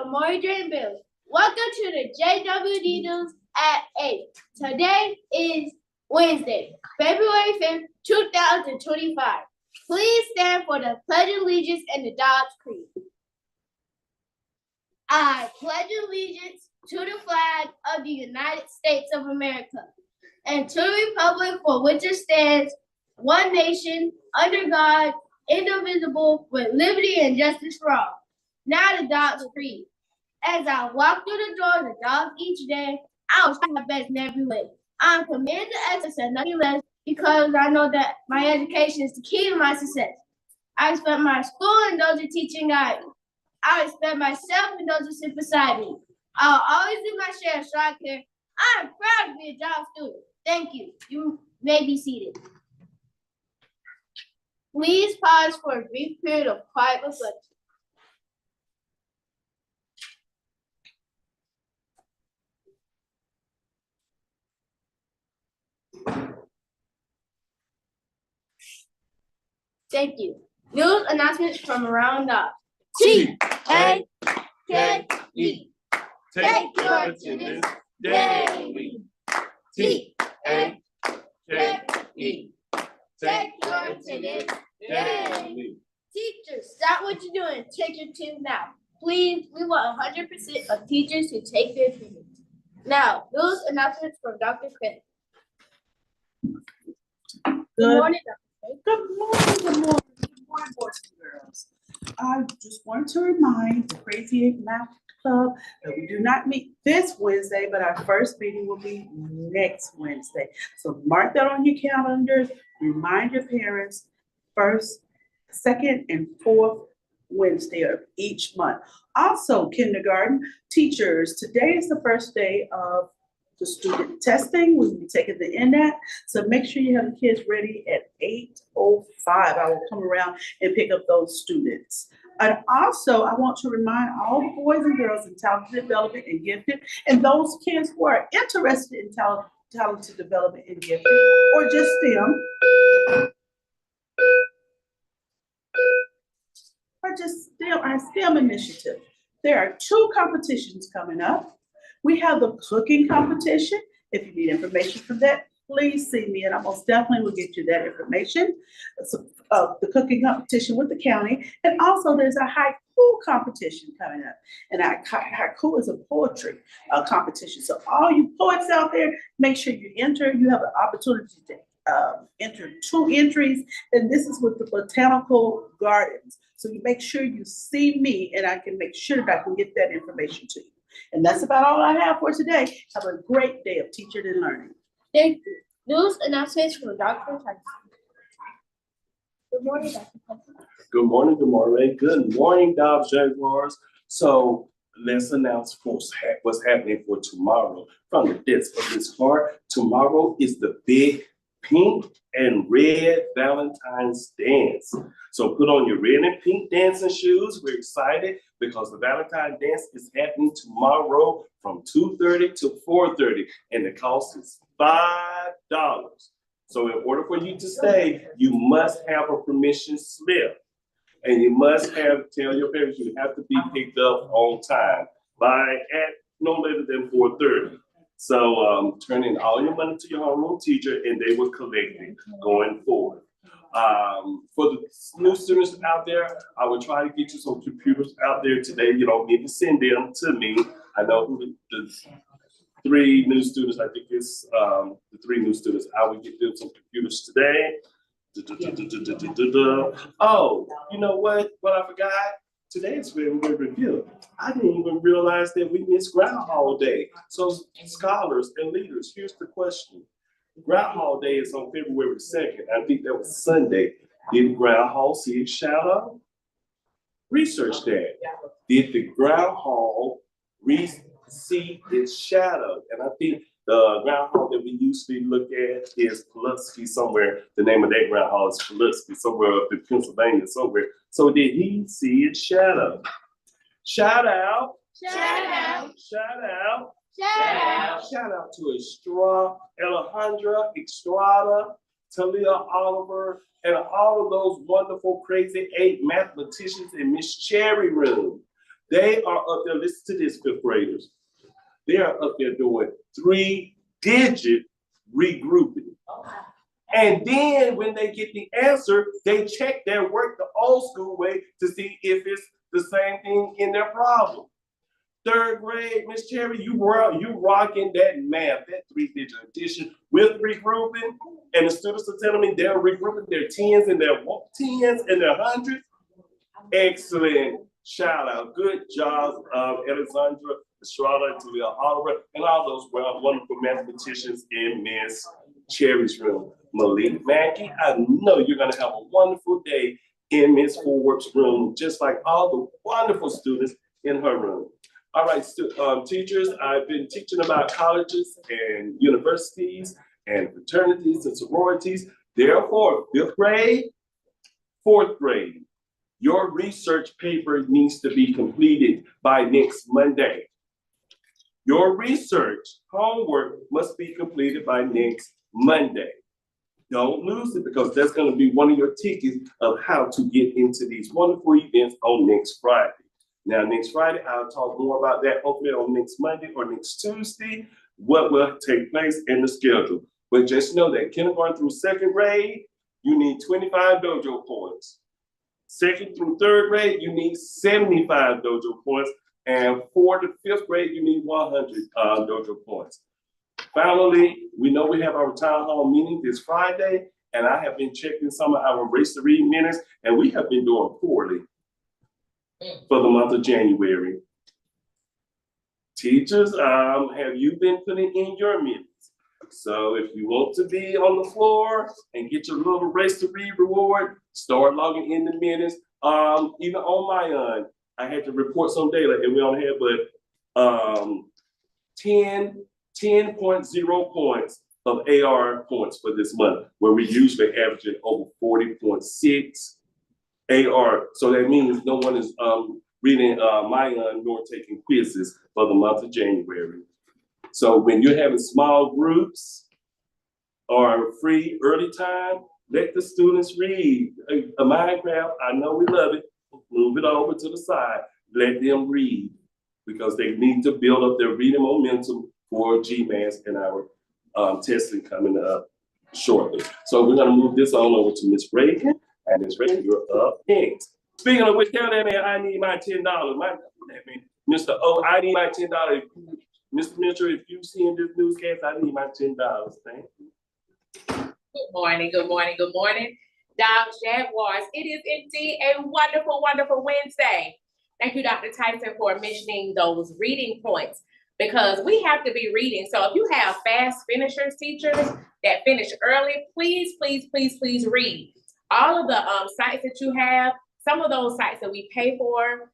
Good morning, Dream Bills. Welcome to the JWD News at 8. Today is Wednesday, February 5th, 2025. Please stand for the Pledge of Allegiance and the Dawes Creed. I pledge allegiance to the flag of the United States of America and to the republic for which it stands, one nation, under God, indivisible, with liberty and justice for all. Now the Dawes Creed. As I walk through the door of the Dawes each day, I will try my best in every way. I am committed to excellence and nothing less because I know that my education is the key to my success. I respect my school and those who teach and guide me. I respect myself and those who sit beside me. I'll always do my share so I care. I am proud to be a Dawes student. Thank you. You may be seated. Please pause for a brief period of quiet reflection. Thank you. News announcements from around the T-A-K-E. Take your attendance daily. T-A-K-E. Take your attendance daily. Teachers, stop what you're doing. Take your attendance now. Please, we want 100% of teachers to take their attendance. Now, news announcements from Dr. Credit. Good morning, Dr. Good morning, boys and girls. I just wanted to remind the Crazy 8 Math Club that we do not meet this Wednesday, but our first meeting will be next Wednesday. So mark that on your calendars. Remind your parents first, second, and fourth Wednesday of each month. Also, kindergarten teachers, today is the first day of the student testing. We'll be taking the NAT. So make sure you have the kids ready at 8:05. I will come around and pick up those students. And also, I want to remind all the boys and girls in talent development and gifted, and those kids who are interested in talented development and gifted, or just STEM, our STEM initiative. There are 2 competitions coming up. We have the cooking competition. If you need information for that, please see me, and I most definitely will get you that information. So, the cooking competition with the county, and also there's a haiku competition coming up. And haiku is a poetry competition. So all you poets out there, make sure you enter. You have an opportunity to enter 2 entries, and this is with the botanical gardens. So you make sure you see me, and I can make sure that I can get that information to you. And that's about all I have for today. Have a great day of teaching and learning. Thank you. News announcements from Dr. Tyson. Good morning, Dr. Tyson. Good morning, Good morning, Dawes Jaguars. So let's announce what's happening for tomorrow. From the desk of this card, tomorrow is the big pink and red Valentine's dance. So put on your red and pink dancing shoes. We're excited because the Valentine dance is happening tomorrow from 2:30 to 4:30, and the cost is $5. So in order for you to stay, you must have a permission slip, and you must tell your parents you have to be picked up on time at no later than 4:30. So turn in all your money to your homeroom teacher, and they will collect it going forward. For the new students out there, I will try to get you some computers out there today. You don't need to send them to me. I know who the 3 new students, I think it's the 3 new students. I will get them some computers today. Oh, you know what? What I forgot? Today is February 5th. I didn't even realize that we missed Groundhog Day. So scholars and leaders, here's the question. Groundhog Day is on February 2nd. I think that was Sunday. Did groundhog see its shadow? Research that. Did the groundhog see its shadow? And I think the groundhog that we usually look at is Pulaski somewhere. The name of that groundhog is Pulaski, somewhere up in Pennsylvania somewhere. So did he see its shadow? Shout out. Shout out. Shout out. Shout out. Shout out to Alejandra, Estrada, Talia Oliver, and all of those wonderful Crazy 8 mathematicians in Miss Cherry Room. They are up there, listen to this, fifth graders. They are up there doing 3-digit regrouping. And then when they get the answer, they check their work the old school way to see if it's the same thing in their problem. Third grade, Miss Cherry, you rocking that math, that 3-digit addition with regrouping. And the students are telling me they're regrouping their tens and their hundreds. Excellent. Shout out. Good job, Alexandra, Charlotte, Talia Oliver, and all those wonderful mathematicians in Miss Cherry's room. Malik Mackey, I know you're going to have a wonderful day in Miss Forward's room, just like all the wonderful students in her room. All right, teachers, I've been teaching about colleges and universities and fraternities and sororities. Therefore, 5th grade, 4th grade, your research paper needs to be completed by next Monday. Your research homework must be completed by next Monday. Don't lose it, because that's going to be one of your tickets of how to get into these wonderful events on next Friday. Now, next Friday, I'll talk more about that hopefully on next Monday or next Tuesday, what will take place in the schedule. But just know that kindergarten through 2nd grade, you need 25 dojo points. 2nd through 3rd grade, you need 75 dojo points. And 4th to 5th grade, you need 100 dojo points. Finally, we know we have our town hall meeting this Friday, and I have been checking some of our Race to Read minutes, and we have been doing poorly for the month of January. Teachers, have you been putting in your minutes? So if you want to be on the floor and get your little Race to Read reward, start logging in the minutes. Even on my own, I had to report some data, and we only had but 10.0 points of AR points for this month, where we usually averaging over 40.6 AR. So that means no one is reading Mayan nor taking quizzes for the month of January. So when you're having small groups or free early time, let the students read. A Minecraft, I know we love it. Move it over to the side. Let them read, because they need to build up their reading momentum for GMAS and our testing coming up shortly. So we're going to move this on over to Ms. Reagan. And Ms. Reagan, you're up next. Speaking of which, tell that man I need my $10. Mr. O, I need my $10. Mr. Mitchell, if you see in this newscast, I need my $10. Thank you. Good morning, good morning, good morning. Dogs, Jaguars, it is indeed a wonderful, wonderful Wednesday. Thank you, Dr. Tyson, for mentioning those reading points, because we have to be reading. So if you have fast finishers, teachers that finish early, please, please, please, please read. All of the sites that you have, some of those sites that we pay for,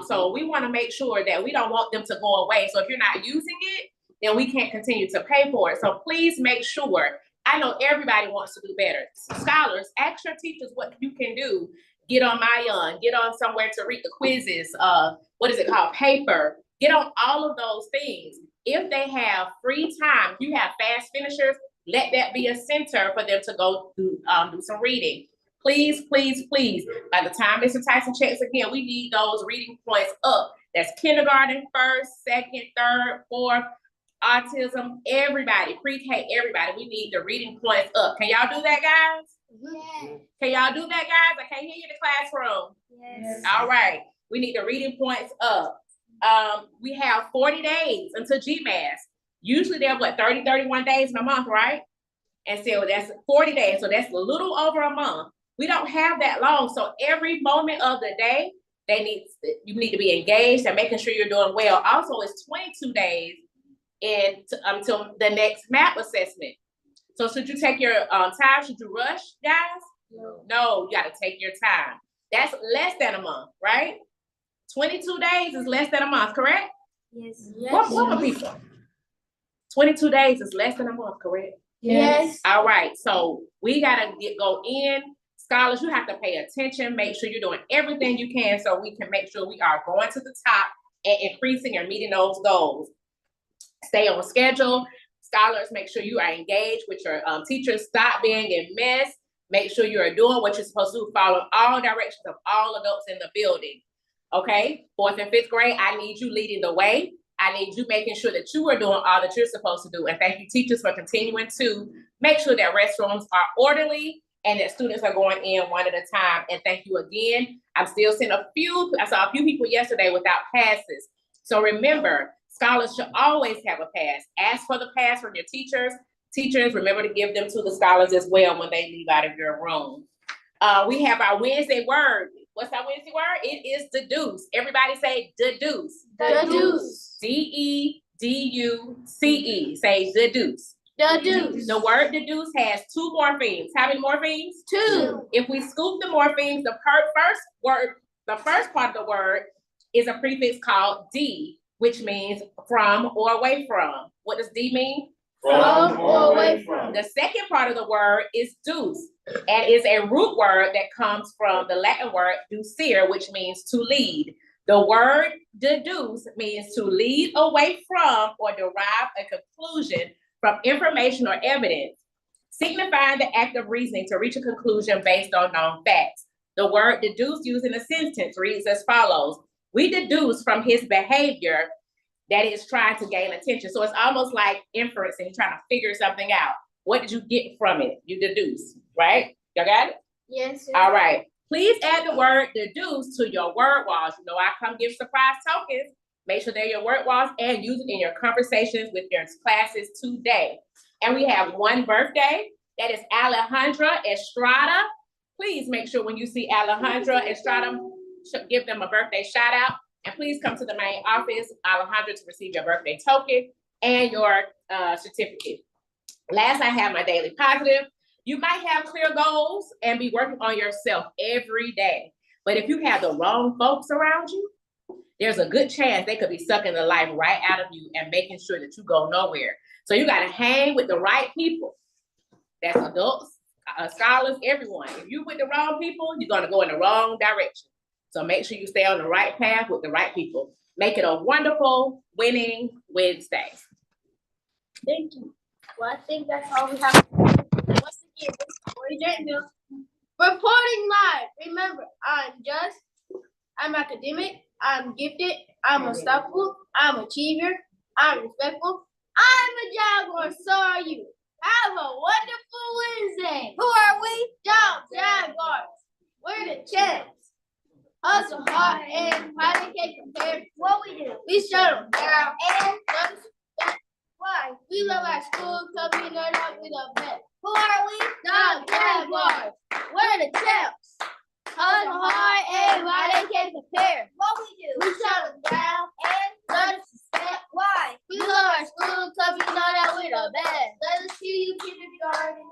so we want to make sure that we don't want them to go away. So if you're not using it, then we can't continue to pay for it. So please make sure. I know everybody wants to do better. Scholars, ask your teachers what you can do. Get on Mayan, get on somewhere to read the quizzes, what is it called, paper. Get on all of those things. If they have free time, you have fast finishers, let that be a center for them to go do some reading. Please, please, please, by the time Mr. Tyson checks again, we need those reading points up. That's kindergarten, 1st, 2nd, 3rd, 4th, autism, everybody, pre-K, everybody. We need the reading points up. Can y'all do that, guys? Yes. Can y'all do that, guys? I can't hear you in the classroom. Yes. All right. We need the reading points up. We have 40 days until GMAS. Usually they're 30, 31 days in a month, right? And so that's 40 days. So that's a little over a month. We don't have that long. So every moment of the day, you need to be engaged and making sure you're doing well. Also, it's 22 days until the next MAP assessment. So should you take your time? Should you rush, guys? No, you got to take your time. That's less than a month, right? 22 days is less than a month, correct? Yes. What for people? 22 days is less than a month, correct? Yes. All right, so we gotta go in. Scholars, you have to pay attention. Make sure you're doing everything you can so we can make sure we are going to the top and increasing and meeting those goals. Stay on schedule. Scholars, make sure you are engaged with your teachers. Stop being in mess. Make sure you are doing what you're supposed to do. Follow all directions of all adults in the building. Okay, 4th and 5th grade, I need you leading the way. I need you making sure that you are doing all that you're supposed to do. And thank you, teachers, for continuing to make sure that restrooms are orderly and that students are going in one at a time. And thank you again. I saw a few people yesterday without passes. So remember, scholars should always have a pass. Ask for the pass from your teachers. Teachers, remember to give them to the scholars as well when they leave out of your room. We have our Wednesday word. What's our Wednesday word? It is deduce. Everybody say deduce. Deduce. D-E-D-U-C-E. Say deduce. Deduce. The word deduce has 2 morphemes. How many morphemes? 2. If we scoop the morphemes, the first part of the word is a prefix called D, which means from or away from. What does D mean? From or away from. The second part of the word is deuce, and is a root word that comes from the Latin word ducere, which means to lead. The word deduce means to lead away from or derive a conclusion from information or evidence, signifying the act of reasoning to reach a conclusion based on known facts. The word deduce used in a sentence reads as follows: we deduce from his behavior that is trying to gain attention. So it's almost like inference and you're trying to figure something out. What did you get from it? You deduce, right? Y'all got it? Yes, sir. All right. Please add the word deduce to your word walls. You know, I come give surprise tokens. Make sure they're your word walls and use it in your conversations with your classes today. And we have one birthday. That is Alejandra Estrada. Please make sure when you see Alejandra Estrada, give them a birthday shout out. And please come to the main office, Alejandra, to receive your birthday token and your certificate. Last, I have my daily positive. You might have clear goals and be working on yourself every day. But if you have the wrong folks around you, there's a good chance they could be sucking the life right out of you and making sure that you go nowhere. So you got to hang with the right people. That's adults, scholars, everyone. If you're with the wrong people, you're going to go in the wrong direction. So make sure you stay on the right path with the right people. Make it a wonderful, winning Wednesday. Thank you. Well, I think that's all we have. Once again, this is Corey Daniel reporting live. Remember, I'm just, I'm academic, I'm gifted, I'm unstoppable, I'm achiever, I'm respectful, I'm a Jaguar, so are you. Have a wonderful Wednesday. Who are we? Jaguars. We're the champs. Hustle hard and how they can compare what we do. We shut them down and why? We love our school, cause we know that we the best. Who are we? The Jaguars. We're the champs. Hustle hard and why they can compare what we do. We shut them down and let us respect why? We love our school, cause we know that we the best. Let us see you kindergarten.